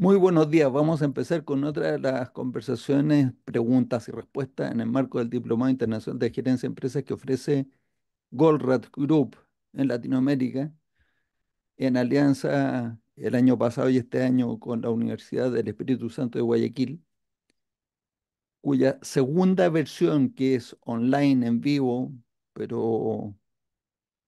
Muy buenos días. Vamos a empezar con otra de las conversaciones, preguntas y respuestas en el marco del Diplomado Internacional de Gerencia de Empresas que ofrece Goldratt Group en Latinoamérica, en alianza el año pasado y este año con la Universidad del Espíritu Santo de Guayaquil, cuya segunda versión, que es online en vivo, pero, o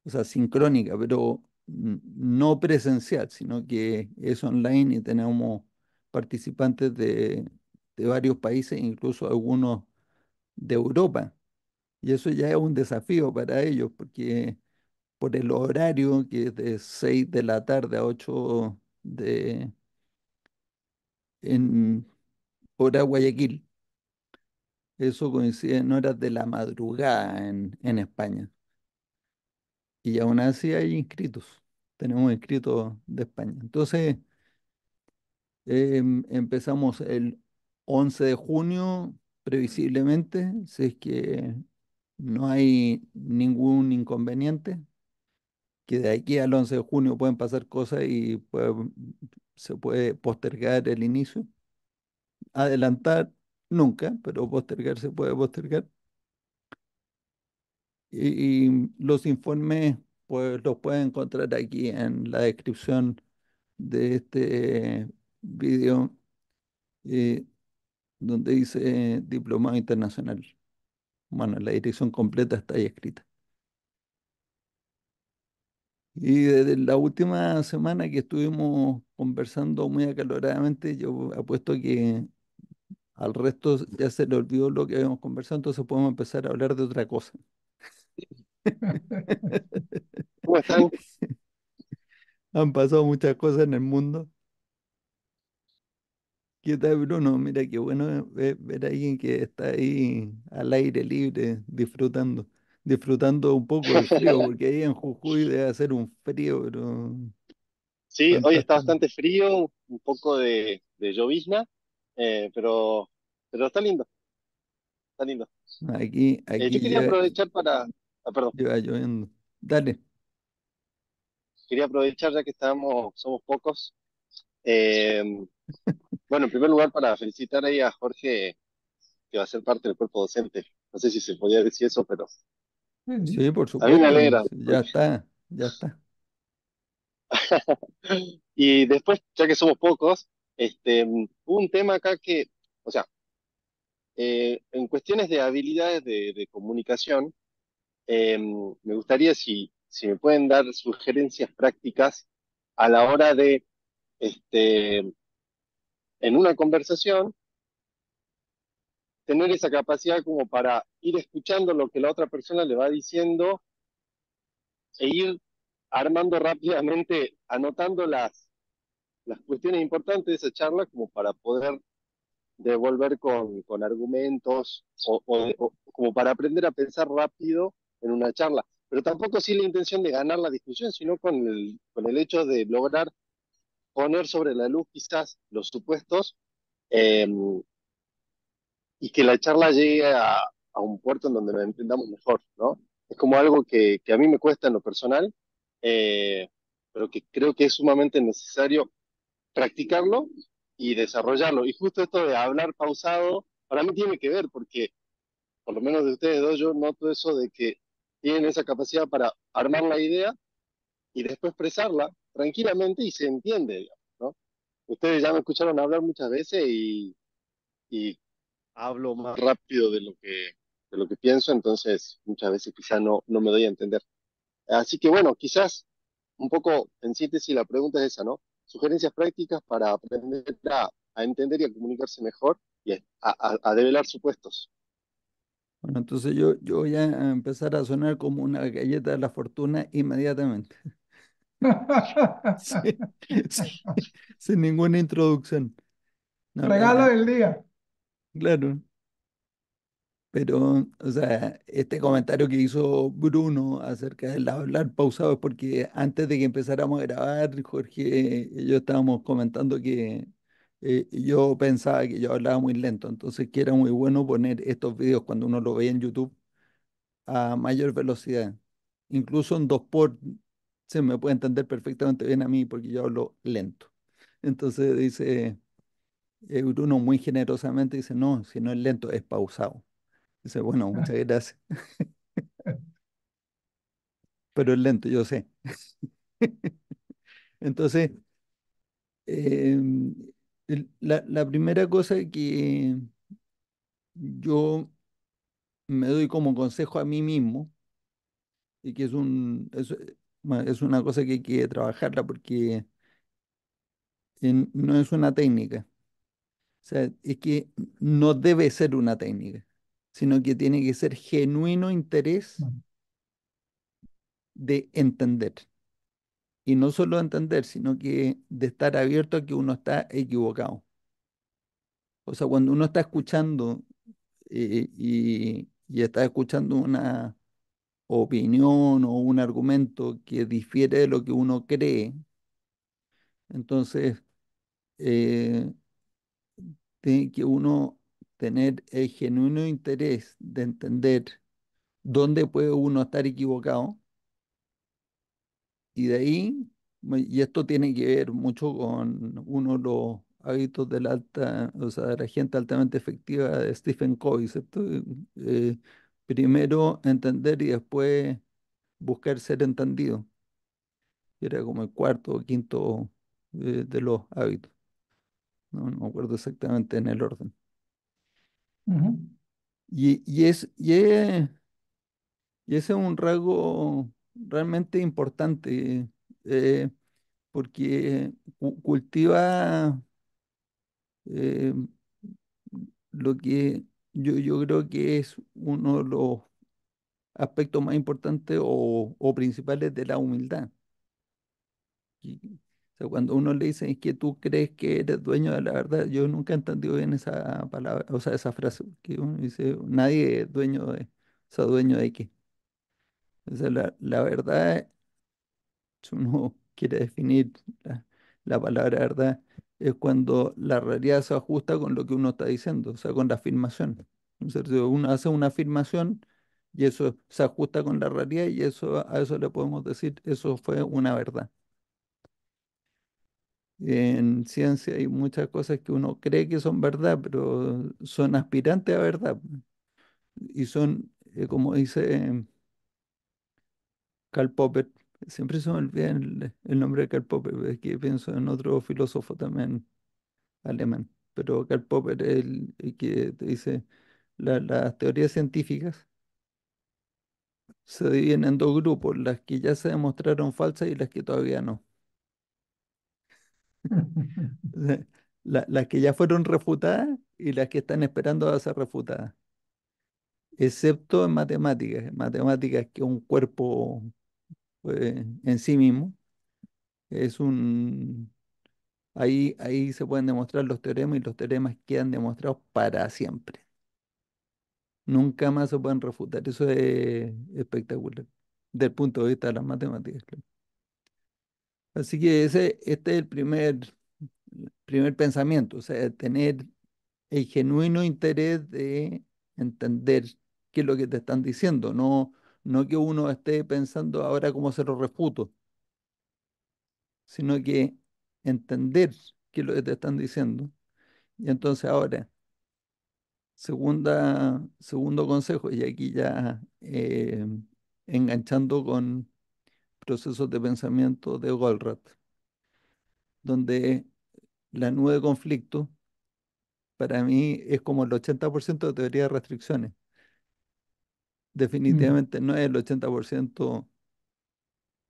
sea, sincrónica, pero no presencial, sino que es online y tenemos participantes de varios países, incluso algunos de Europa. Y eso ya es un desafío para ellos, porque por el horario que es de 6 de la tarde a 8 en hora Guayaquil, eso coincide en horas de la madrugada en España. Y aún así hay inscritos. Tenemos inscritos de España. Entonces, empezamos el 11 de junio, previsiblemente, si es que no hay ningún inconveniente, que de aquí al 11 de junio pueden pasar cosas y se puede postergar el inicio. Adelantar nunca, pero postergar se puede postergar. Y los informes, pues los pueden encontrar aquí en la descripción de este video, eh, donde dice Diplomado Internacional. Bueno, la dirección completa está ahí escrita. Y desde la última semana que estuvimos conversando muy acaloradamente, yo apuesto que al resto ya se le olvidó lo que habíamos conversado, entonces podemos empezar a hablar de otra cosa. ¿Cómo están? Han pasado muchas cosas en el mundo. ¿Qué tal, Bruno? Mira, qué bueno ver a alguien que está ahí al aire libre, disfrutando un poco del frío, porque ahí en Jujuy debe hacer un frío, pero Sí, hoy está fantástico. bastante frío, un poco de llovizna, pero está lindo, está lindo. Yo Aquí quería ya aprovechar perdón, lleva lloviendo. Dale. quería aprovechar ya que somos pocos. eh, bueno, en primer lugar para felicitar ahí a Jorge, que va a ser parte del cuerpo docente. No sé si se podía decir eso, pero Sí, por a mí me supuesto. alegra. Sí, ya está, ya está. Y después, ya que somos pocos, hubo un tema acá que, o sea, en cuestiones de habilidades de comunicación, me gustaría si me pueden dar sugerencias prácticas a la hora de, este, en una conversación, tener esa capacidad como para ir escuchando lo que la otra persona le va diciendo e ir armando rápidamente, anotando las cuestiones importantes de esa charla como para poder devolver con argumentos o como para aprender a pensar rápido en una charla. Pero tampoco sin la intención de ganar la discusión, sino con el hecho de lograr poner sobre la luz quizás los supuestos, eh, y que la charla llegue a un puerto en donde nos entendamos mejor, ¿no? Es como algo que a mí me cuesta en lo personal, eh, pero que creo que es sumamente necesario practicarlo y desarrollarlo. Y justo esto de hablar pausado, para mí tiene que ver, porque por lo menos de ustedes dos, yo noto eso de que tienen esa capacidad para armar la idea y después expresarla tranquilamente y se entiende, digamos, ¿no? Ustedes ya me escucharon hablar muchas veces y hablo más rápido de lo que pienso, entonces muchas veces quizás no me doy a entender. Así que bueno, quizás un poco en síntesis la pregunta es esa, ¿no? Sugerencias prácticas para aprender a entender y a comunicarse mejor y a develar supuestos. Bueno, entonces yo voy a empezar a sonar como una galleta de la fortuna inmediatamente. Sí, sí, sin ninguna introducción. No, Regalo del día. claro. Pero, o sea, este comentario que hizo Bruno acerca del hablar pausado es porque antes de que empezáramos a grabar, Jorge y yo estábamos comentando que yo pensaba que yo hablaba muy lento, entonces que era muy bueno poner estos videos cuando uno lo veía en YouTube a mayor velocidad. Incluso en 2 por se me puede entender perfectamente bien a mí porque yo hablo lento. Entonces dice. Bruno muy generosamente dice, no, si no es lento, es pausado. Dice, bueno, muchas gracias, pero es lento, yo sé. Entonces, eh, la primera cosa que yo me doy como consejo a mí mismo, y que bueno, es una cosa que hay que trabajarla porque no es una técnica. O sea, es que no debe ser una técnica, sino que tiene que ser genuino interés de entender. Y no solo entender, sino que de estar abierto a que uno está equivocado. O sea, cuando uno está escuchando y está escuchando una opinión o un argumento que difiere de lo que uno cree, entonces eh, tiene que uno tener el genuino interés de entender dónde puede uno estar equivocado y de ahí, y esto tiene que ver mucho con uno de los hábitos de la alta, o sea, de la gente altamente efectiva de Stephen Covey, ¿cierto? Eh, Primero entender y después buscar ser entendido, que era como el cuarto o quinto de los hábitos, no me acuerdo exactamente en el orden. Ujú, Y ese es un rasgo realmente importante, eh, porque cultiva eh, lo que yo creo que es uno de los aspectos más importantes o principales de la humildad. O sea, cuando uno le dice es que tú crees que eres dueño de la verdad, yo nunca he entendido bien esa palabra, o sea, esa frase, que uno dice, nadie es dueño de, o sea, dueño de qué. O sea, la verdad, si uno quiere definir la palabra verdad, es cuando la realidad se ajusta con lo que uno está diciendo, o sea, con la afirmación. ¿No es cierto? Uno hace una afirmación y eso se ajusta con la realidad y eso, a eso le podemos decir, eso fue una verdad. En ciencia hay muchas cosas que uno cree que son verdad, pero son aspirantes a verdad. Y son, como dice Karl Popper, siempre se me olvida el nombre de Karl Popper, es que pienso en otro filósofo también alemán, pero Karl Popper es el que te dice, las teorías científicas se dividen en dos grupos, las que ya se demostraron falsas y las que todavía no. O sea, las que ya fueron refutadas y las que están esperando a ser refutadas, excepto en matemáticas. En matemáticas, que un cuerpo en sí mismo es un... ahí se pueden demostrar los teoremas y los teoremas quedan demostrados para siempre. Nunca más se pueden refutar. Eso es espectacular, desde el punto de vista de las matemáticas, claro. Así que este es el primer pensamiento, o sea, tener el genuino interés de entender qué es lo que te están diciendo, no que uno esté pensando ahora cómo se lo refuto, sino que entender qué es lo que te están diciendo. Y entonces ahora, segundo consejo, y aquí ya enganchando con procesos de pensamiento de Goldratt, donde la nube de conflicto para mí es como el 80% de teoría de restricciones. mm, Definitivamente no es el 80%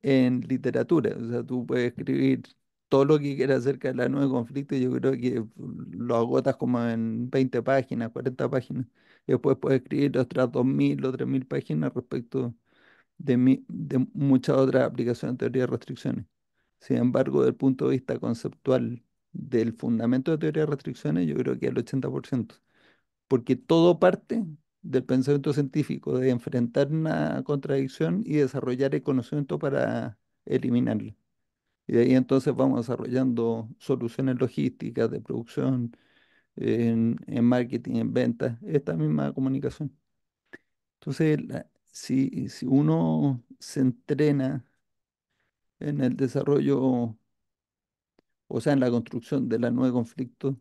en literatura. O sea, tú puedes escribir todo lo que quieras acerca de la nube de conflicto y yo creo que lo agotas como en 20 páginas, 40 páginas. Y después puedes escribir otras 2000 o 3000 páginas respecto de muchas otras aplicaciones de teoría de restricciones. Sin embargo, desde el punto de vista conceptual del fundamento de teoría de restricciones, yo creo que el 80%, porque todo parte del pensamiento científico, de enfrentar una contradicción y desarrollar el conocimiento para eliminarla. Y de ahí entonces vamos desarrollando soluciones logísticas de producción, en marketing, en ventas, esta misma comunicación. Entonces, si uno se entrena en el desarrollo, o sea, en la construcción de la nueva conflicto,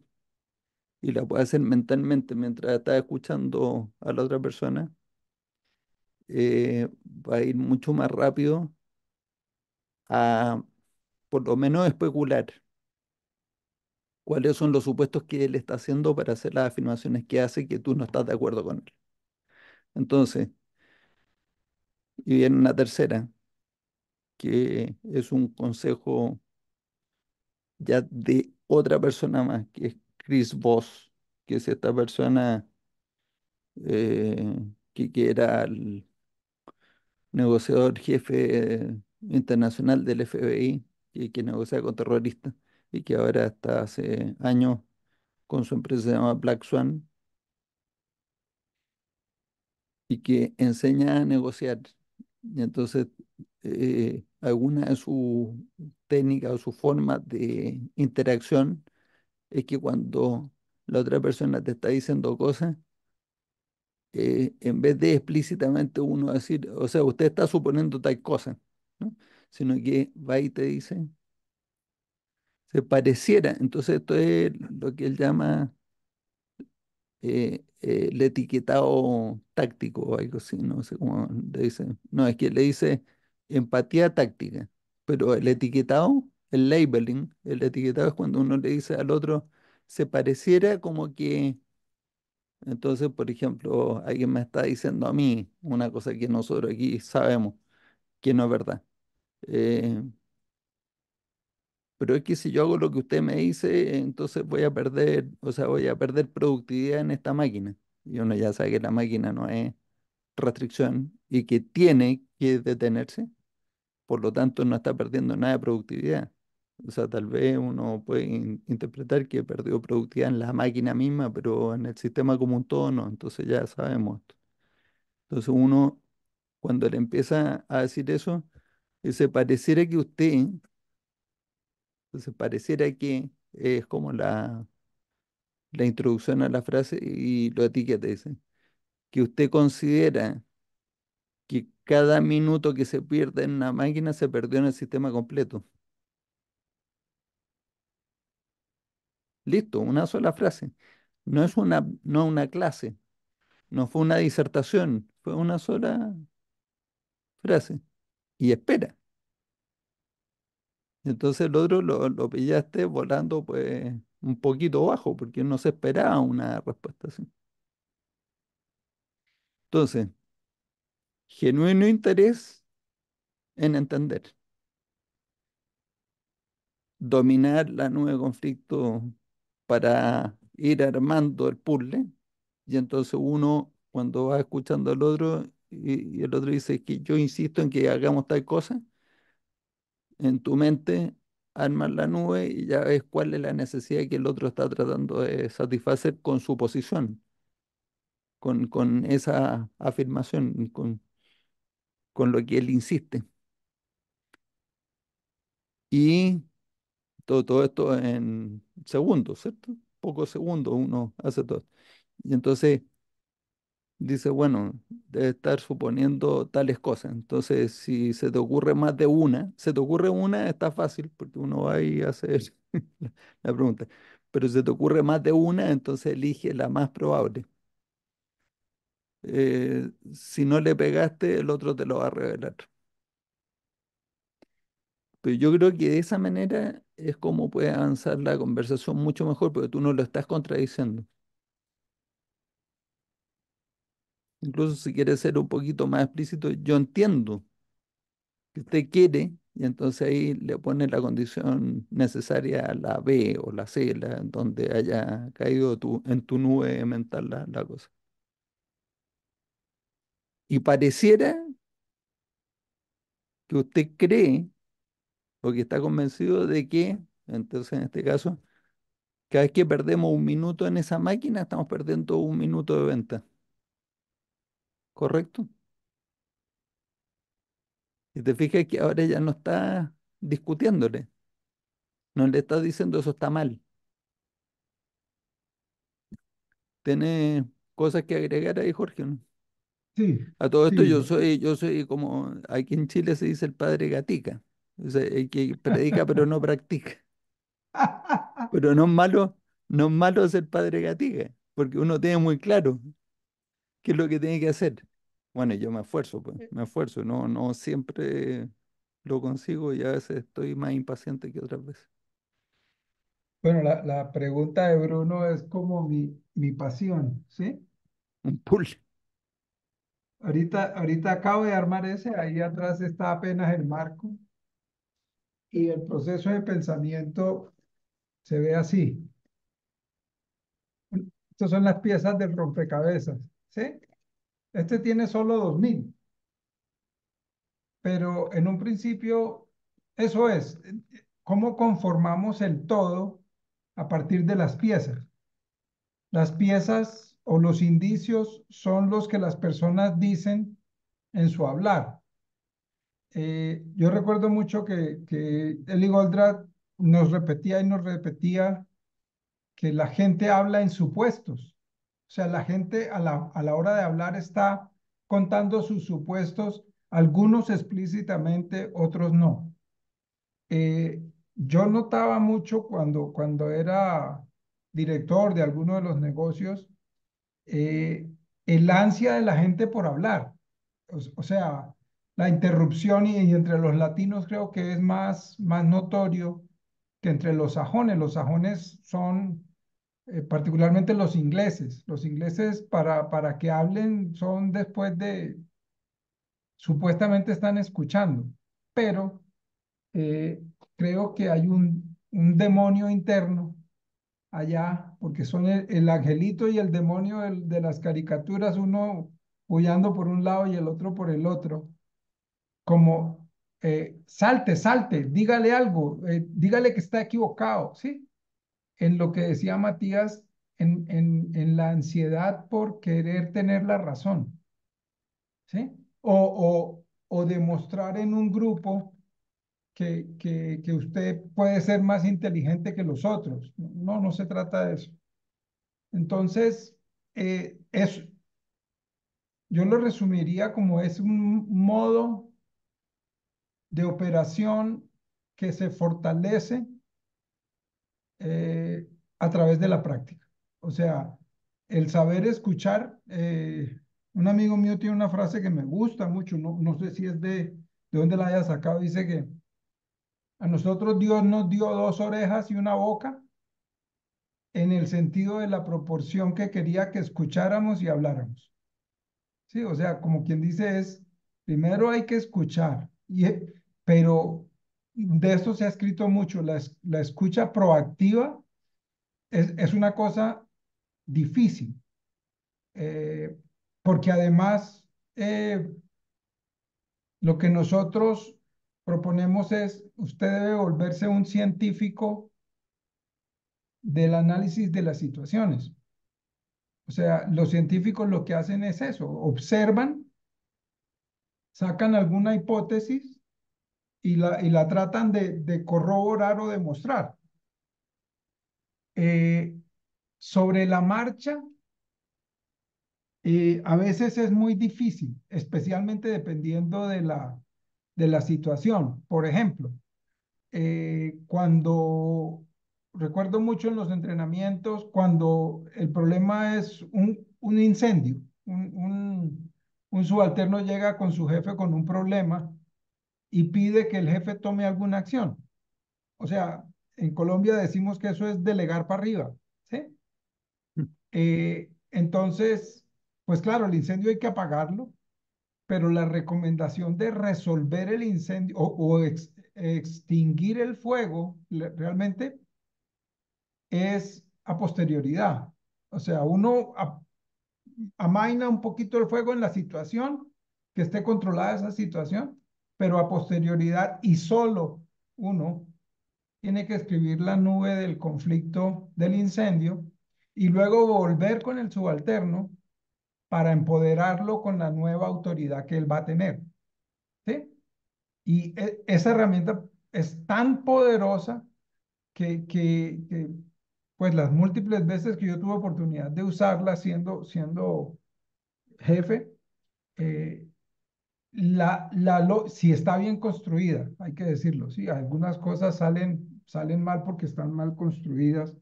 y la puede hacer mentalmente mientras está escuchando a la otra persona, va a ir mucho más rápido a, por lo menos, especular cuáles son los supuestos que él está haciendo para hacer las afirmaciones que hace que tú no estás de acuerdo con él. Entonces, y viene una tercera, que es un consejo ya de otra persona más, que es Chris Voss, que es esta persona eh, que era el negociador jefe internacional del FBI, que negocia con terroristas y que ahora está hace años con su empresa que se llama Black Swan y que enseña a negociar. Y entonces, alguna de sus técnicas o su forma de interacción es que cuando la otra persona te está diciendo cosas, en vez de explícitamente uno decir, o sea, usted está suponiendo tal cosa, ¿no? Sino que va y te dice, se pareciera. Entonces, esto es lo que él llama el etiquetado táctico o algo así, no sé cómo le dice. No, es que le dice empatía táctica, pero el etiquetado, el labeling, el etiquetado es cuando uno le dice al otro, se pareciera como que, entonces, por ejemplo, alguien me está diciendo a mí una cosa que nosotros aquí sabemos que no es verdad. Eh, pero es que si yo hago lo que usted me dice, entonces voy a perder, o sea, voy a perder productividad en esta máquina. Y uno ya sabe que la máquina no es restricción y que tiene que detenerse, por lo tanto no está perdiendo nada de productividad. O sea, tal vez uno puede interpretar que perdió productividad en la máquina misma, pero en el sistema como un todo no, entonces ya sabemos esto. Entonces uno, cuando le empieza a decir eso, dice, pareciera que usted, entonces pareciera que es como la introducción a la frase y lo etiqueta, dice, que usted considera que cada minuto que se pierde en una máquina se perdió en el sistema completo. Listo, una sola frase. No una clase, no fue una disertación, fue una sola frase. Y espera. Entonces el otro lo pillaste volando pues un poquito bajo, porque no se esperaba una respuesta así. Entonces, genuino interés en entender, dominar la nube de conflicto para ir armando el puzzle. Y entonces uno, cuando va escuchando al otro y el otro dice que yo insisto en que hagamos tal cosa, en tu mente armas la nube y ya ves cuál es la necesidad que el otro está tratando de satisfacer con su posición, con esa afirmación, con lo que él insiste. Y todo esto en segundos, ¿cierto? Pocos segundos uno hace todo. Y entonces dice, bueno, debe estar suponiendo tales cosas. Entonces, si se te ocurre más de una, se te ocurre una, está fácil porque uno va y hace la pregunta. Pero si se te ocurre más de una, entonces elige la más probable. Si no le pegaste, el otro te lo va a revelar. Pero yo creo que de esa manera es como puede avanzar la conversación mucho mejor porque tú no lo estás contradiciendo. Incluso si quieres ser un poquito más explícito, yo entiendo que usted quiere, y entonces ahí le pone la condición necesaria a la B o la C, donde haya caído en tu nube mental la cosa. Y pareciera que usted cree o que está convencido de que, entonces en este caso, cada vez que perdemos un minuto en esa máquina, estamos perdiendo un minuto de venta, ¿correcto? Y te fijas que ahora ya no está discutiéndole, no le está diciendo eso está mal. Tiene cosas que agregar ahí, Jorge, ¿no? Sí, A todo esto sí. yo soy como, aquí en Chile se dice el padre Gatica, o sea, el que predica pero no practica, pero no es malo, No es malo ser padre Gatiga, porque uno tiene muy claro qué es lo que tiene que hacer. Bueno, yo me esfuerzo, pues, me esfuerzo, no, no siempre lo consigo y a veces estoy más impaciente que otras veces. Bueno, la pregunta de Bruno es como mi pasión, ¿sí? Un pull. Ahorita acabo de armar ese, ahí atrás está apenas el marco y el proceso de pensamiento se ve así. Estas son las piezas del rompecabezas, ¿sí? Este tiene solo 2000, pero en un principio eso es, cómo conformamos el todo a partir de las piezas. Las piezas o los indicios son los que las personas dicen en su hablar. Yo recuerdo mucho que Eli Goldratt nos repetía y nos repetía que la gente habla en supuestos. O sea, la gente a la hora de hablar está contando sus supuestos, algunos explícitamente, otros no. Yo notaba mucho cuando era director de alguno de los negocios, eh, el ansia de la gente por hablar. O sea, la interrupción y entre los latinos creo que es más notorio que entre los sajones. Los sajones son particularmente los ingleses. Los ingleses para que hablen son después de, supuestamente están escuchando, pero eh, creo que hay un demonio interno allá, porque son el angelito y el demonio de las caricaturas, uno huyendo por un lado y el otro por el otro, como salte, salte, dígale algo, dígale que está equivocado, ¿sí? En lo que decía Matías, en la ansiedad por querer tener la razón, ¿sí? O demostrar en un grupo que usted puede ser más inteligente que los otros. No, no se trata de eso. Entonces, es, yo lo resumiría como es un modo de operación que se fortalece eh, a través de la práctica. O sea, el saber escuchar, un amigo mío tiene una frase que me gusta mucho, no sé si es de dónde la haya sacado, dice que a nosotros Dios nos dio dos orejas y una boca en el sentido de la proporción que quería que escucháramos y habláramos. Sí, o sea, como quien dice es, primero hay que escuchar, pero de esto se ha escrito mucho, la escucha proactiva es una cosa difícil, eh, porque además lo que nosotros proponemos es, usted debe volverse un científico del análisis de las situaciones. O sea, los científicos lo que hacen es eso, observan, sacan alguna hipótesis y la tratan de corroborar o demostrar. Eh, sobre la marcha, a veces es muy difícil, especialmente dependiendo de la situación. Por ejemplo, cuando recuerdo mucho en los entrenamientos, cuando el problema es un incendio, un subalterno llega con su jefe con un problema y pide que el jefe tome alguna acción. O sea, en Colombia decimos que eso es delegar para arriba, ¿sí? Entonces, pues claro, el incendio hay que apagarlo, pero la recomendación de resolver el incendio extinguir el fuego realmente es a posterioridad. O sea, uno amaina un poquito el fuego en la situación, que esté controlada esa situación, pero a posterioridad y solo uno tiene que escribir la nube del conflicto del incendio y luego volver con el subalterno para empoderarlo con la nueva autoridad que él va a tener. ¿Sí? Y esa herramienta es tan poderosa que, pues las múltiples veces que yo tuve oportunidad de usarla siendo jefe, eh, si está bien construida, hay que decirlo, sí, algunas cosas salen mal porque están mal construidas,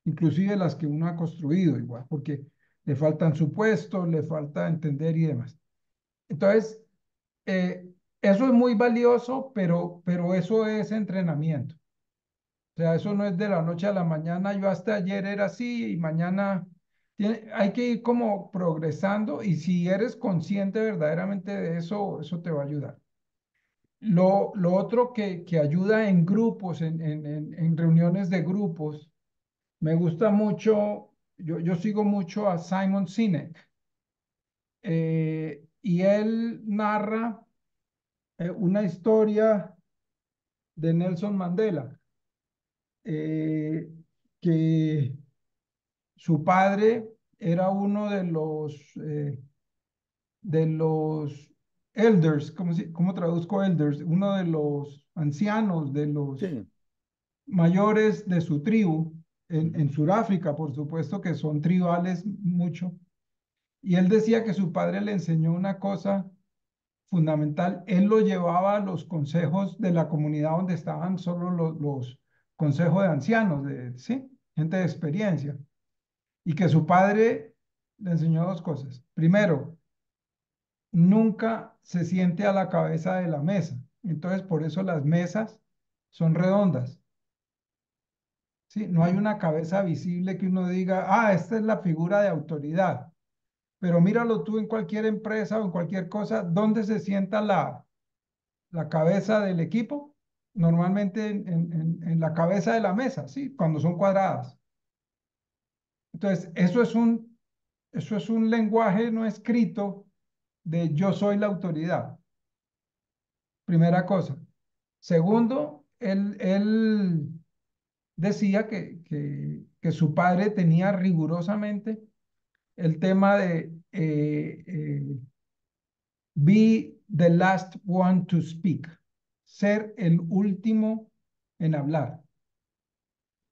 inclusive las que uno ha construido igual, porque le faltan supuestos, le falta entender y demás. Entonces, eso es muy valioso, pero eso es entrenamiento. O sea, eso no es de la noche a la mañana. Yo hasta ayer era así y mañana hay que ir como progresando y si eres consciente verdaderamente de eso, eso te va a ayudar. Lo otro que ayuda en grupos, en reuniones de grupos, me gusta mucho, yo sigo mucho a Simon Sinek y él narra una historia de Nelson Mandela, eh, que su padre era uno de los elders, ¿cómo traduzco elders? Uno de los ancianos, de los Sí. mayores de su tribu, Ujú. en Sudáfrica, por supuesto, que son tribales mucho. Y él decía que su padre le enseñó una cosa fundamental. Él lo llevaba a los consejos de la comunidad donde estaban solo los consejos de ancianos, ¿sí? Gente de experiencia. Y que su padre le enseñó dos cosas. Primero, nunca se siente a la cabeza de la mesa. Entonces, por eso las mesas son redondas. ¿Sí? No hay una cabeza visible que uno diga, ah, esta es la figura de autoridad. Pero míralo tú en cualquier empresa o en cualquier cosa, ¿dónde se sienta la cabeza del equipo? Normalmente en la cabeza de la mesa, ¿sí? Cuando son cuadradas. Entonces, eso es un lenguaje no escrito de yo soy la autoridad. Primera cosa. Segundo, él decía que su padre tenía rigurosamente el tema de be the last one to speak, ser el último en hablar.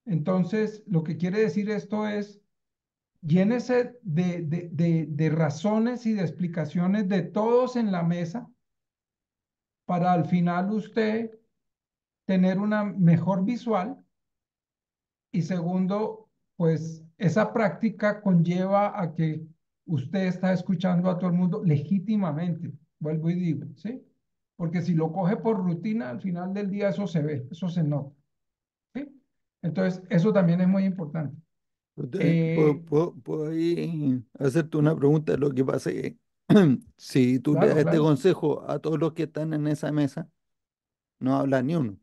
Entonces, lo que quiere decir esto es, llénese de razones y de explicaciones de todos en la mesa para al final usted tener una mejor visual y segundo, pues esa práctica conlleva a que usted está escuchando a todo el mundo legítimamente, vuelvo y digo, ¿sí? Porque si lo coge por rutina, al final del día eso se ve, eso se nota, ¿sí? Entonces, eso también es muy importante. ¿Puedo, Eh, puedo ahí hacerte una pregunta? Lo que pasa es que si tú le das claro, este claro. consejo a todos los que están en esa mesa, no habla ni uno.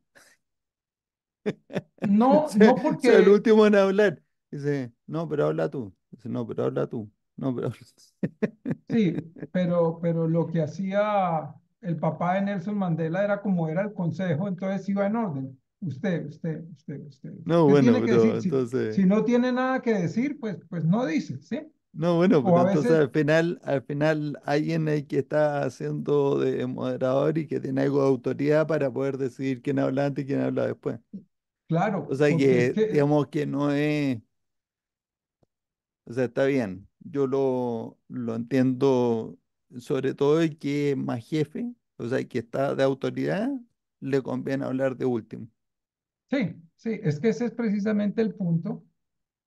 No, no Sea el porque último en hablar. Dice, no, pero habla tú. Dice, no, pero habla tú. No, pero habla sí, pero lo que hacía el papá de Nelson Mandela era como era el consejo, entonces iba en orden. Usted. No, ¿Qué bueno, tiene que pero decir? entonces, Si no tiene nada que decir, pues no dice, ¿sí? no, bueno, O pero a entonces veces, al final alguien ahí que está haciendo de moderador y que tiene algo de autoridad para poder decidir quién habla antes y quién habla después. O claro, sea porque es que, que, digamos que no es, o sea, está bien. Yo lo entiendo, sobre todo el que es más jefe, o sea, el que está de autoridad, le conviene hablar de último. sí, es que ese es precisamente el punto.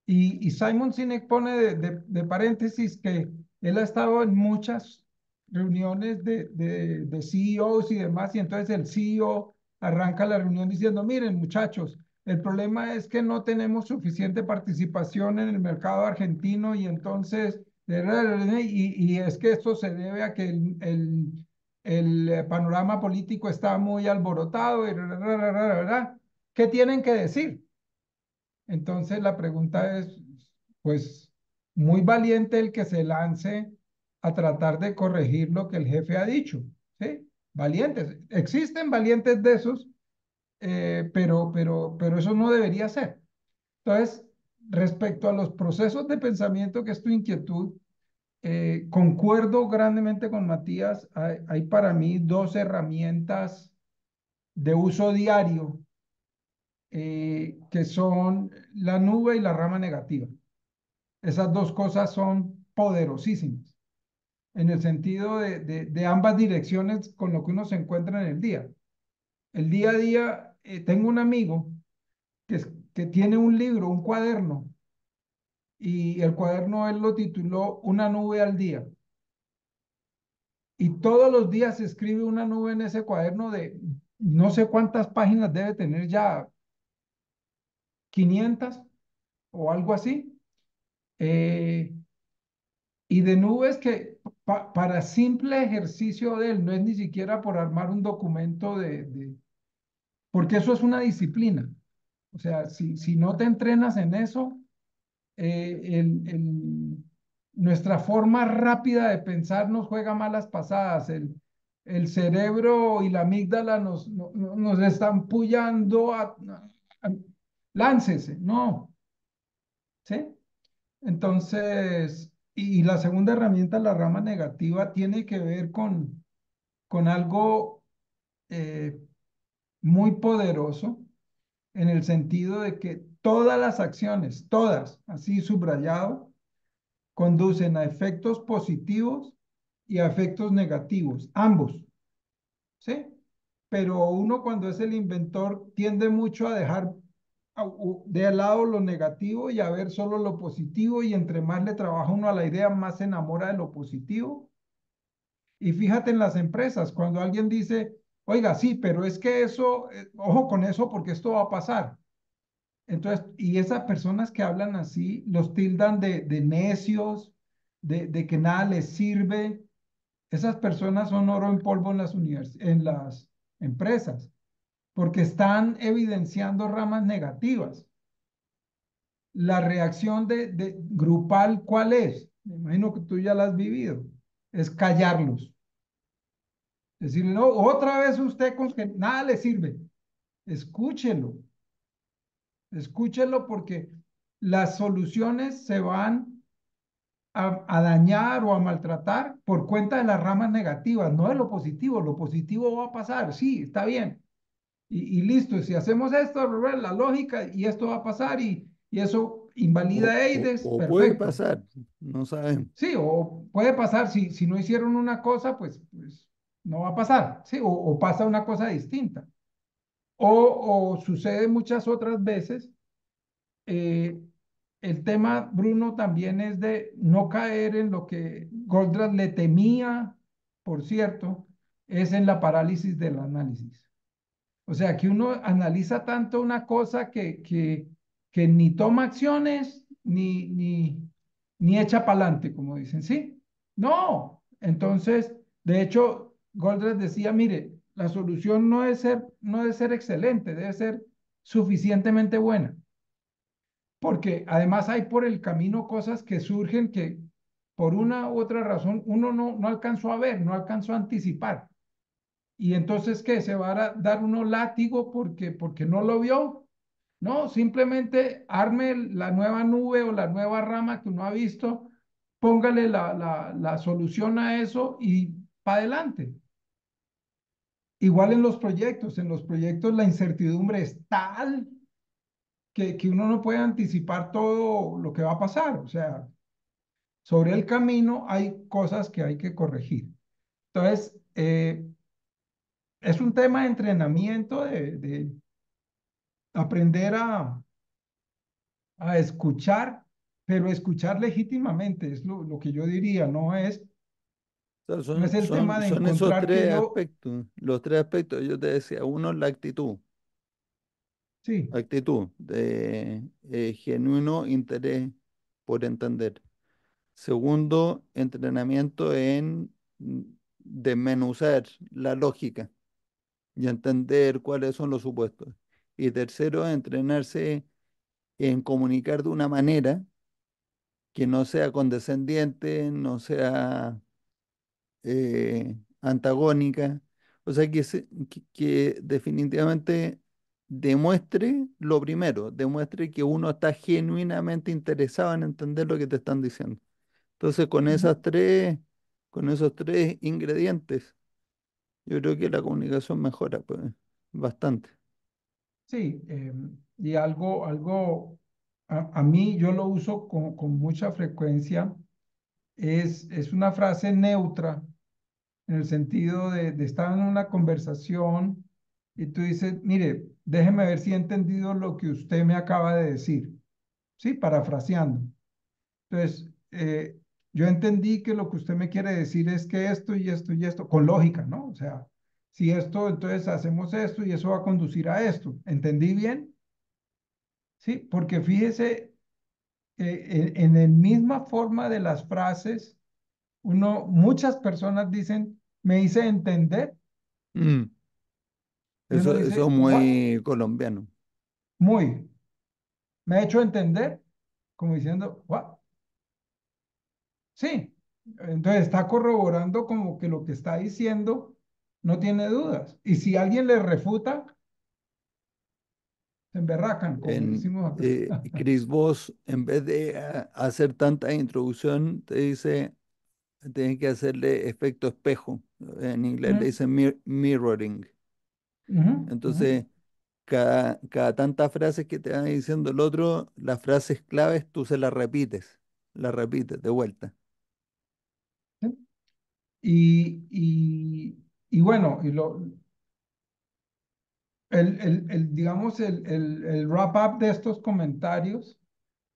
Y Simon Sinek pone de paréntesis que él ha estado en muchas reuniones de CEOs y demás, y entonces el CEO arranca la reunión diciendo, miren muchachos, el problema es que no tenemos suficiente participación en el mercado argentino y entonces, y es que esto se debe a que el panorama político está muy alborotado y ¿qué tienen que decir? Entonces la pregunta es, pues, muy valiente el que se lance a tratar de corregir lo que el jefe ha dicho, ¿sí? Valientes. Existen valientes de esos, pero eso no debería ser. Entonces, respecto a los procesos de pensamiento, que es tu inquietud, concuerdo grandemente con Matías. Hay para mí dos herramientas de uso diario que son la nube y la rama negativa. Esas dos cosas son poderosísimas en el sentido de ambas direcciones con lo que uno se encuentra en el día. El día a día, tengo un amigo que tiene un libro, un cuaderno, y el cuaderno él lo tituló Una nube al día. Y todos los días escribe una nube en ese cuaderno de no sé cuántas páginas debe tener ya, 500 o algo así. Eh, y de nubes que para simple ejercicio de él, no es ni siquiera por armar un documento porque eso es una disciplina. O sea, si no te entrenas en eso, nuestra forma rápida de pensar nos juega malas pasadas. El cerebro y la amígdala nos están puyando a- láncese, no, ¿sí? Entonces, y la segunda herramienta, la rama negativa, tiene que ver con algo eh, muy poderoso en el sentido de que todas las acciones, todas, así subrayado, conducen a efectos positivos y a efectos negativos, ambos, ¿sí? Pero uno cuando es el inventor tiende mucho a dejar de lado lo negativo y a ver solo lo positivo y entre más le trabaja uno a la idea, más se enamora de lo positivo. Y fíjate en las empresas, cuando alguien dice, oiga, sí, pero es que eso, ojo con eso porque esto va a pasar. Entonces, y esas personas que hablan así, los tildan de necios, de que nada les sirve. Esas personas son oro en polvo en las empresas, porque están evidenciando ramas negativas. La reacción de grupal, ¿cuál es? Me imagino que tú ya la has vivido. Es callarlos. Decirle, no, otra vez usted con que nada le sirve. Escúchelo, escúchelo porque las soluciones se van a dañar o a maltratar por cuenta de las ramas negativas, no de lo positivo. Lo positivo va a pasar, sí, está bien. Y listo, si hacemos esto, la lógica, y esto va a pasar, y eso invalida a Eides, O puede perfecto. pasar, no sabemos. Sí, o puede pasar, si no hicieron una cosa, pues no va a pasar, sí, o pasa una cosa distinta. O sucede muchas otras veces. eh, el tema, Bruno, también es de no caer en lo que Goldratt le temía, por cierto, es en la parálisis del análisis. O sea, que uno analiza tanto una cosa que ni toma acciones ni echa para adelante, como dicen, ¿sí? No. Entonces, de hecho, Goldratt decía, mire, la solución no debe ser excelente, debe ser suficientemente buena, porque además hay por el camino cosas que surgen que por una u otra razón uno no alcanzó a ver, no alcanzó a anticipar. Y entonces, ¿qué? ¿Se va a dar uno látigo porque no lo vio? No, simplemente arme la nueva nube o la nueva rama que uno ha visto, póngale la solución a eso y para adelante. Igual en los proyectos la incertidumbre es tal que uno no puede anticipar todo lo que va a pasar. O sea, sobre el camino hay cosas que hay que corregir. Entonces, es un tema de entrenamiento, de aprender a escuchar, pero escuchar legítimamente, es lo que yo diría, O sea, no es el tema de son esos encontrar que tres yo, aspectos, los tres aspectos. Yo te decía, uno, la sí, actitud de genuino interés por entender. Segundo, entrenamiento en desmenuzar la lógica y entender cuáles son los supuestos. Y tercero, entrenarse en comunicar de una manera que no sea condescendiente, no sea antagónica, o sea, que definitivamente demuestre lo primero, demuestre que uno está genuinamente interesado en entender lo que te están diciendo. Entonces, ujú, con esos tres ingredientes, yo creo que la comunicación mejora, pues, bastante. sí, y a mí yo lo uso con mucha frecuencia, es una frase neutra en el sentido de estar en una conversación y tú dices, mire, déjeme ver si he entendido lo que usted me acaba de decir, sí, parafraseando. Entonces, yo entendí que lo que usted me quiere decir es que esto y esto y esto, con lógica, ¿no? O sea, si esto, entonces hacemos esto y eso va a conducir a esto. ¿Entendí bien? Sí, porque fíjese, en la misma forma de las frases, muchas personas dicen, me hice entender, Mm, y uno eso dice, es what? muy colombiano. Muy, me ha hecho entender, como diciendo, what? Sí, entonces está corroborando como que lo que está diciendo no tiene dudas. Y si alguien le refuta, se emberracan, como decimos acá. Chris Voss, en vez de hacer tanta introducción, te dice, tienes que hacerle efecto espejo. En inglés le Mm, dicen mirroring. ujú, ujú, Entonces, cada tantas frases que te va diciendo el otro, las frases claves tú se las repites de vuelta. sí. Y, y, y bueno, digamos, el wrap up de estos comentarios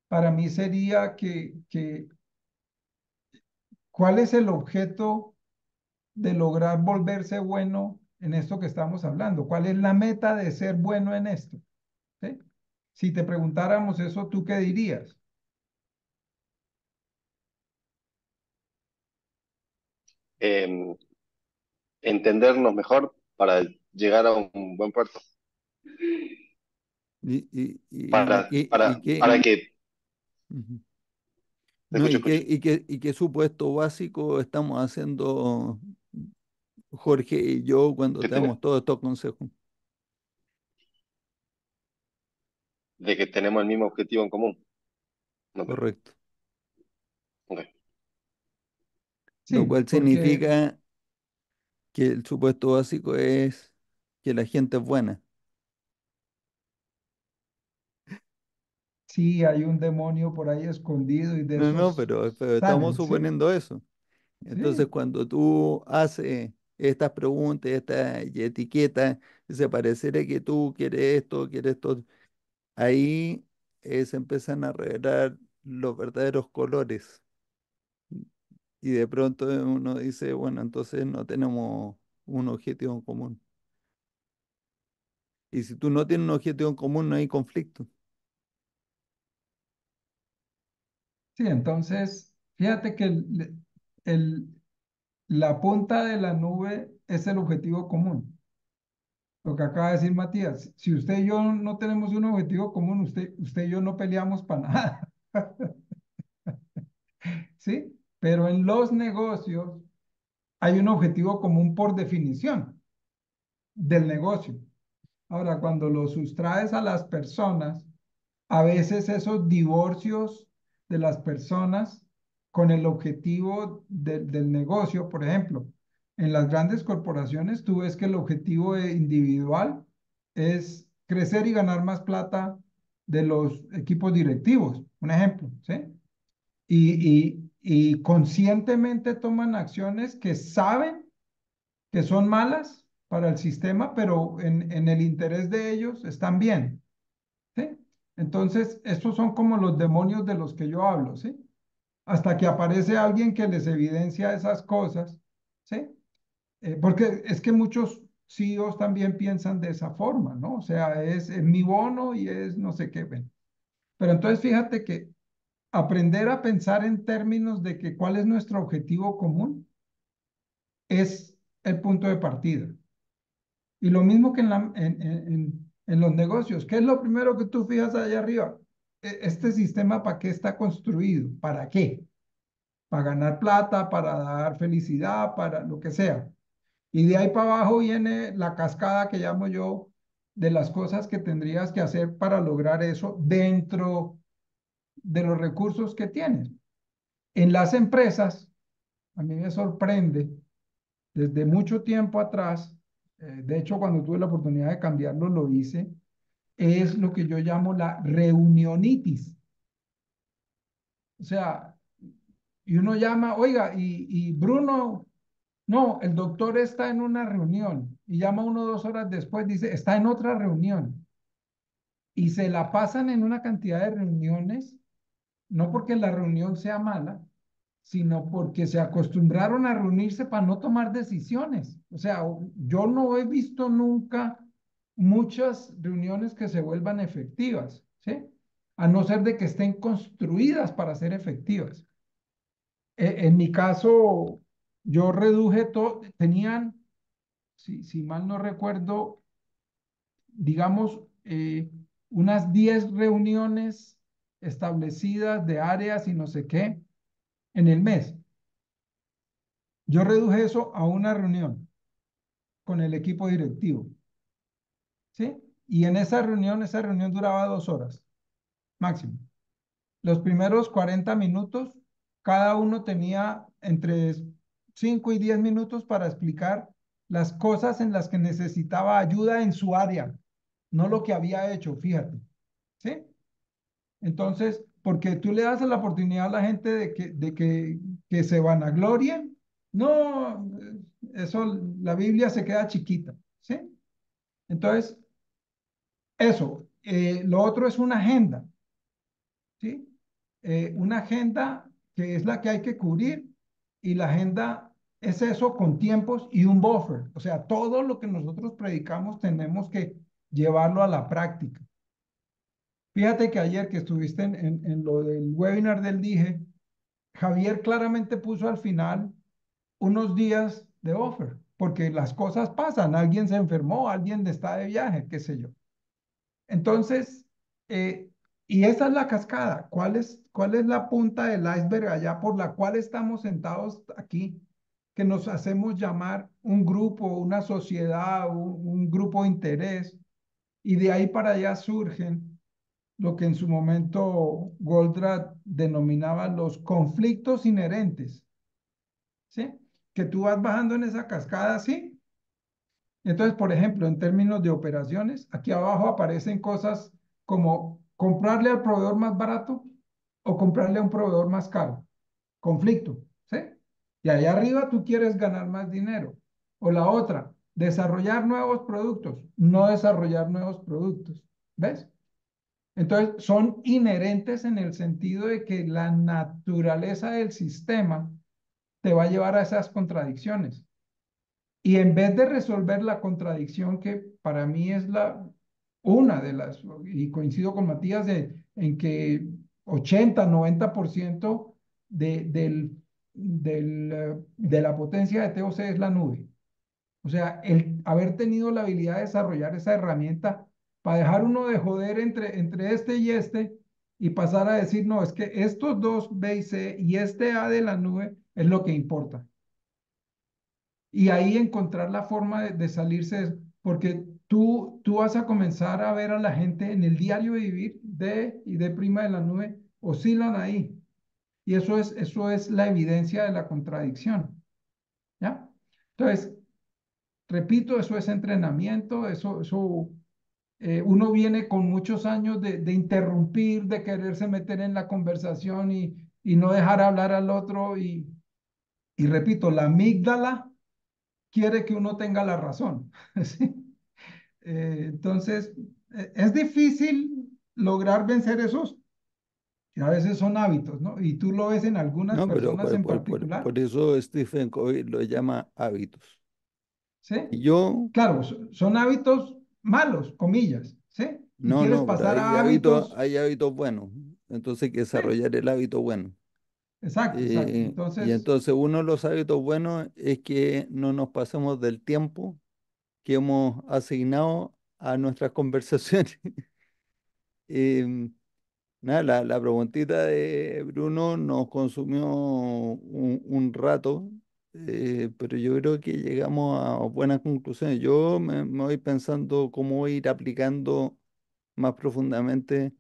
para mí sería ¿cuál es el objeto de lograr volverse bueno en esto que estamos hablando? ¿Cuál es la meta de ser bueno en esto? ¿Sí? Si te preguntáramos eso, ¿tú qué dirías? Eh, entendernos mejor para llegar a un buen puerto, Y, y, para, y, y, para, y qué, para que, ujú. te No, escucho, escucho, y qué supuesto básico estamos haciendo Jorge y yo cuando que te damos todos estos consejos. de que tenemos el mismo objetivo en común. No, pero, Correcto. ok. Lo Sí, cual porque significa que el supuesto básico es que la gente es buena. sí hay un demonio por ahí escondido y de No, no, esos pero estamos salen, ¿sí? suponiendo eso. Entonces, Sí, cuando tú haces estas preguntas, estas etiquetas, se pareciera que tú quieres esto, ahí se empiezan a revelar los verdaderos colores. Y de pronto uno dice, bueno, entonces no tenemos un objetivo en común. Y si tú no tienes un objetivo en común, no hay conflicto. sí, entonces, fíjate que el- la punta de la nube es el objetivo común. Lo que acaba de decir Matías, si usted y yo no tenemos un objetivo común, usted y yo no peleamos para nada, ¿sí? Pero en los negocios hay un objetivo común por definición del negocio. Ahora, cuando lo sustraes a las personas, a veces esos divorcios de las personas con el objetivo del negocio, por ejemplo, en las grandes corporaciones tú ves que el objetivo individual es crecer y ganar más plata de los equipos directivos, un ejemplo, ¿sí? Y conscientemente toman acciones que saben que son malas para el sistema, pero en el interés de ellos están bien, ¿sí? Entonces, estos son como los demonios de los que yo hablo, ¿sí? Hasta que aparece alguien que les evidencia esas cosas, ¿sí? Porque es que muchos CEOs también piensan de esa forma, ¿no? O sea, es mi bono y es no sé qué, ven. Pero entonces fíjate que aprender a pensar en términos de que cuál es nuestro objetivo común es el punto de partida. Y lo mismo que en los negocios. ¿Qué es lo primero que tú fijas allá arriba? Este sistema, ¿para qué está construido? ¿Para qué? Para ganar plata, para dar felicidad, para lo que sea. Y de ahí para abajo viene la cascada que llamo yo de las cosas que tendrías que hacer para lograr eso dentro de los recursos que tienes. En las empresas, a mí me sorprende, desde mucho tiempo atrás, de hecho cuando tuve la oportunidad de cambiarlo lo hice, es lo que yo llamo la reunionitis. O sea, y uno llama, oiga, y Bruno, no, el doctor está en una reunión y llama 1 o 2 horas después, dice, está en otra reunión y se la pasan en una cantidad de reuniones no porque la reunión sea mala, sino porque se acostumbraron a reunirse para no tomar decisiones. O sea, yo no he visto nunca muchas reuniones que se vuelvan efectivas, ¿sí? A no ser de que estén construidas para ser efectivas. En mi caso, yo reduje todo, tenían, si mal no recuerdo, digamos, unas 10 reuniones establecidas de áreas y no sé qué en el mes. Yo reduje eso a una reunión con el equipo directivo, ¿sí? Y en esa reunión duraba 2 horas máximo. Los primeros 40 minutos, cada uno tenía entre 5 y 10 minutos para explicar las cosas en las que necesitaba ayuda en su área, no lo que había hecho, fíjate, ¿sí? Entonces, porque tú le das la oportunidad a la gente que se vanaglorien, no, eso, la Biblia se queda chiquita, ¿sí? Entonces, eso, lo otro es una agenda, ¿sí? Una agenda que es la que hay que cubrir y la agenda es eso con tiempos y un buffer. O sea, todo lo que nosotros predicamos tenemos que llevarlo a la práctica. Fíjate que ayer que estuviste en lo del webinar del DIGE, Javier claramente puso al final unos días de buffer, porque las cosas pasan, alguien se enfermó, alguien está de viaje, qué sé yo. Entonces, eh, y esa es la cascada. Cuál es la punta del iceberg allá por la cual estamos sentados aquí, que nos hacemos llamar un grupo, una sociedad, un grupo de interés? Y de ahí para allá surgen lo que en su momento Goldratt denominaba los conflictos inherentes, ¿sí? Que tú vas bajando en esa cascada así. Entonces, por ejemplo, en términos de operaciones, aquí abajo aparecen cosas como comprarle al proveedor más barato o comprarle a un proveedor más caro. Conflicto, ¿sí? Y ahí arriba tú quieres ganar más dinero. O la otra, desarrollar nuevos productos, no desarrollar nuevos productos. ¿Ves? Entonces, son inherentes en el sentido de que la naturaleza del sistema te va a llevar a esas contradicciones. Y en vez de resolver la contradicción que para mí es una de las, y coincido con Matías en que 80-90% de la potencia de TOC es la nube. O sea, el haber tenido la habilidad de desarrollar esa herramienta para dejar uno de joder entre este y pasar a decir, no, es que estos dos B y C y este A de la nube es lo que importa. Y ahí encontrar la forma de salirse, porque tú vas a comenzar a ver a la gente en el diario vivir D y D prima de la nube, oscilan ahí. Y eso es la evidencia de la contradicción. ¿Ya? Entonces, repito, eso es entrenamiento, uno viene con muchos años de interrumpir, de quererse meter en la conversación y no dejar hablar al otro. Y repito, la amígdala quiere que uno tenga la razón. ¿Sí? Entonces, es difícil lograr vencer esos, que a veces son hábitos, ¿no? Y tú lo ves en algunas No, pero personas en particular, por eso Stephen Covey lo llama hábitos. ¿sí? Y yo, Claro, son hábitos malos, comillas, ¿sí? Y no, quieres no, pero pasar a hábitos, hay hábitos buenos. Entonces hay que sí, desarrollar el hábito bueno. exacto, exacto. Y Entonces, entonces uno de los hábitos buenos es que no nos pasemos del tiempo que hemos asignado a nuestras conversaciones. Em, Nada, la preguntita de Bruno nos consumió un rato, pero yo creo que llegamos a buenas conclusiones. Yo me voy pensando cómo voy a ir aplicando más profundamente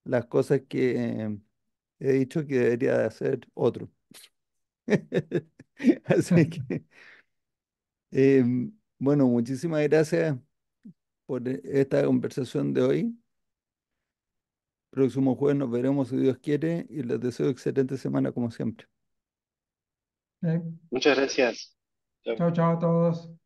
las cosas que he dicho que debería de hacer otro. Así que, bueno, muchísimas gracias por esta conversación de hoy. Próximo jueves nos veremos si Dios quiere y les deseo excelente semana como siempre. eh, Muchas gracias. Chao. chao, chao a todos.